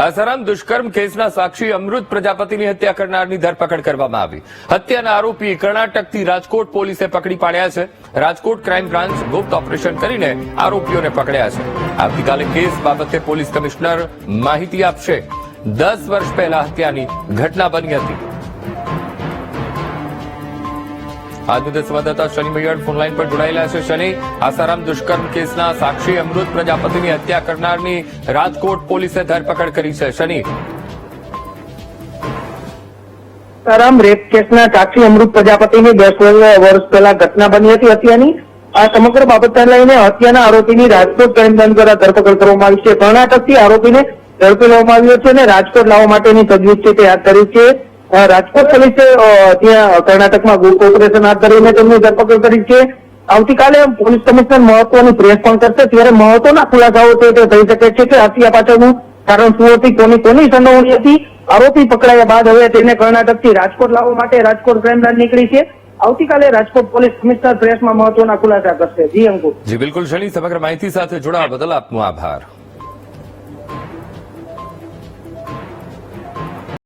આસારામ દુષ્કર્મ કેસના સાક્ષી અમૃત પ્રજાપતિની હત્યા કરનારની ધરપકડ કરવામાં આવી. હત્યાના આરોપી કર્ણાટકથી રાજકોટ પોલીસે પકડી પાડ્યા છે. રાજકોટ ક્રાઇમ બ્રાન્ચ ગુપ્ત ઓપરેશન કરીને આરોપીઓને પકડ્યા છે. આવતીકાલે કેસ બાબતે પોલીસ કમિશનર માહિતી આપશે. 10 વર્ષ પહેલા હત્યાની ઘટના બની હતી. આજ મુદ્દે સંવાદદાતા શનિ મૈયડ ફોનલાઈન પર જોડાયેલા છે. શનિ, આસારામ દુષ્કર્મ કેસના સાક્ષી અમૃત પ્રજાપતિની હત્યા કરનારની રાજકોટ પોલીસે ધરપકડ કરી છે. શનિ, આસારામ રેપ કેસના સાક્ષી અમૃત પ્રજાપતિની 10 વર્ષ પહેલા ઘટના બની હતી હત્યાની. આ સમગ્ર બાબતને લઈને હત્યાના આરોપીની રાજકોટ ક્રાઇમ બ્રાન્ચ દ્વારા ધરપકડ કરવામાં આવી છે. કર્ણાટકથી આરોપીને ઝડપી લેવામાં આવ્યો છે અને રાજકોટ લાવવા માટેની તજવીજ છે તે હાથ ધરી છે. રાજકોટ પોલીસે ત્યાં કર્ણાટકમાં ગુપ્ત ઓપરેશન હાથ ધરીને તેમની ધરપકડ કરી છે. આવતીકાલે પોલીસ કમિશનર મહત્વની પ્રેસ પણ કરશે, ત્યારે મહત્વના ખુલાસાઓ છે તે થઈ શકે છે કે હત્યા પાછળનું કારણ શું હતી, કોની સંડોવણી હતી. આરોપી પકડાયા બાદ હવે તેને કર્ણાટકથી રાજકોટ લાવવા માટે રાજકોટ ક્રાઇમ બ્રાન્ચ નીકળી છે. આવતીકાલે રાજકોટ પોલીસ કમિશનર પ્રેસમાં મહત્વના ખુલાસા કરશે. જી અંકુર. જી બિલકુલ શનિ, સમગ્ર માહિતી સાથે જોડાવા બદલ આપનો આભાર.